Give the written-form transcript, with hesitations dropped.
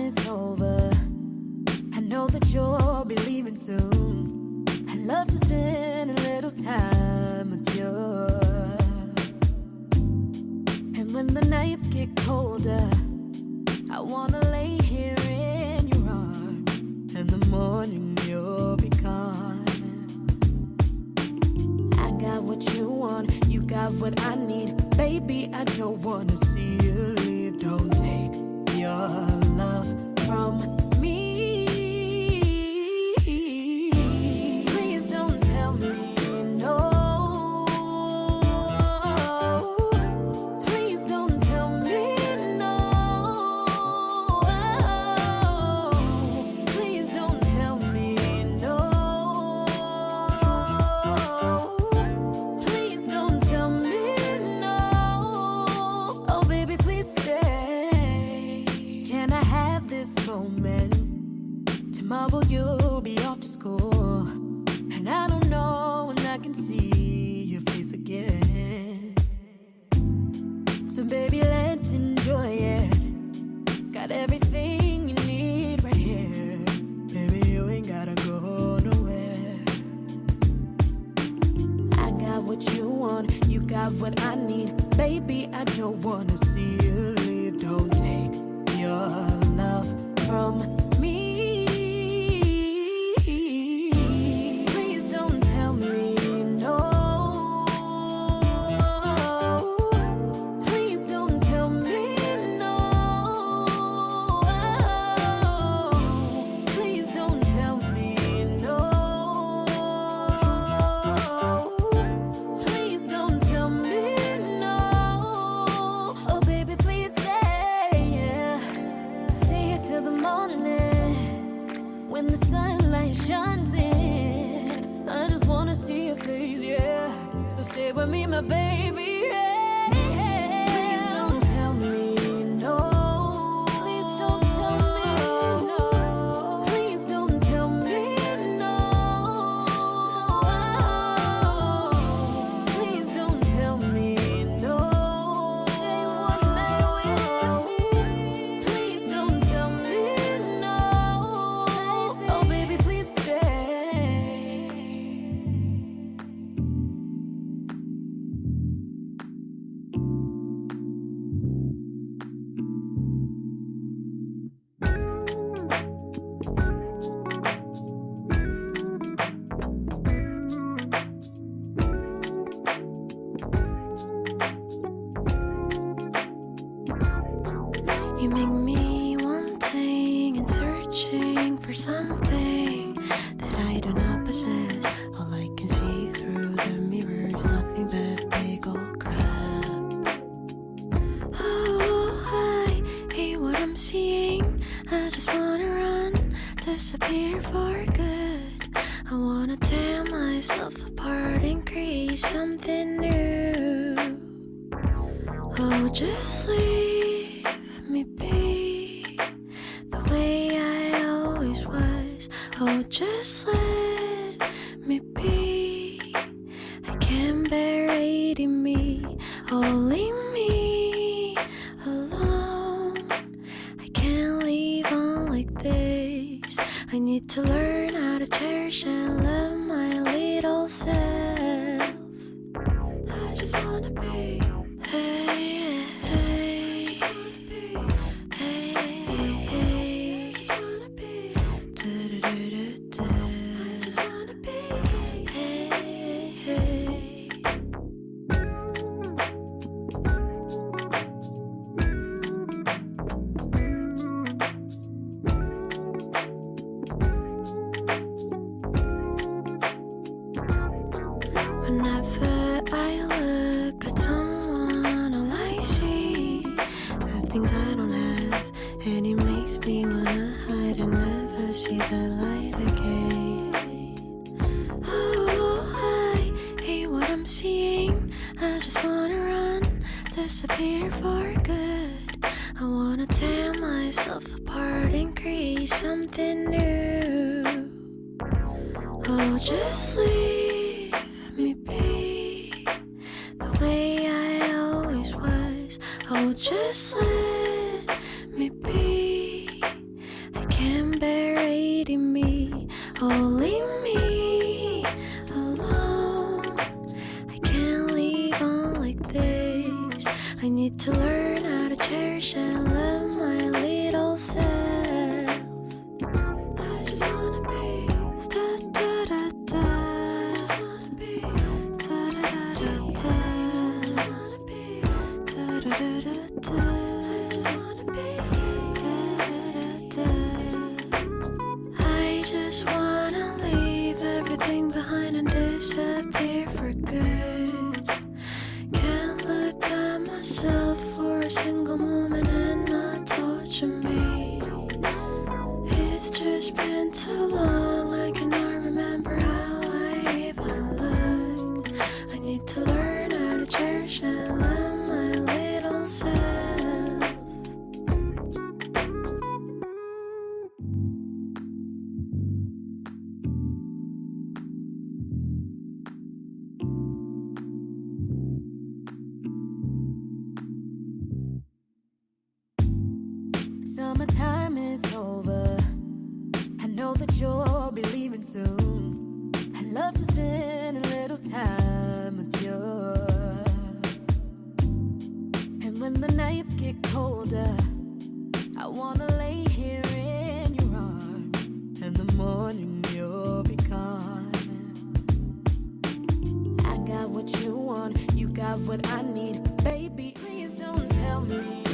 it's over, I know that you'll be leaving soon. I love to spend a little time with you. And when the nights get colder, I wanna lay here in your arms. In the morning you'll be gone. I got what you want, you got what I need. Baby, I don't wanna see you leave. Don't take your love from me. Please don't tell me no. Please don't tell me no. Please don't tell me no. Please don't tell me no. Oh baby, please stay. Can I have this moment? Tomorrow you'll be off to school, and I don't know when I can see your face again. So baby, let's enjoy it. Got everything you need right here. Baby, you ain't gotta go nowhere. I got what you want, you got what I need. Baby, I don't wanna see you leave. Don't take your love from me. Please don't tell me no. Please don't tell me no. Please don't tell me no. Please don't tell me no. Oh baby, please stay, yeah. Stay here till the morning, when the sunlight shines in. I just wanna see your face, yeah. So stay with me, my baby, yeah. Please don't tell me no. Please don't tell me no. Please don't tell me no. Please don't tell me no. Stay one night with me. Please don't tell me no. Oh baby, please stay. You make me wanting and searching for something that I do not possess. All I can see through the mirror is nothing but big old crap. Oh, I hate what I'm seeing. I just wanna run, disappear for good. I wanna tear myself apart and create something new. Oh, just leave me be the way I always was. Oh, just let me be. I can't bear hating me. Oh, leave me alone. I can't leave on like this. I need to learn how to cherish and love my little self. I just wanna be. Hey, hey, hey. Hey, hey, just wanna be. Do-do-do-do-do. I just wanna be. Hey, hey. Whenever I look at someone, all I see the things I don't have, and it makes me wanna hide and never see the light again. Oh, I hate what I'm seeing. I just wanna run, disappear for good. I wanna tear myself apart and create something new. Oh, just leave me be the way I always was. Oh, just let me be. I need to learn how to cherish and love my little self. I just wanna be da da da da. I just wanna be da da da da da. I just wanna be da da da da da. I just wanna be da da da da. I just wanna leave everything behind and disappear for good. Can't look at myself for a single moment and not torture me. It's just been too long, I cannot remember how I even looked. I need to learn how to cherish and love my little self. Summertime is over. I know that you'll be leaving soon. I love to spend a little time with you. And when the nights get colder, I wanna lay here in your arms. In the morning you'll be gone. I got what you want, you got what I need. Baby, please don't tell me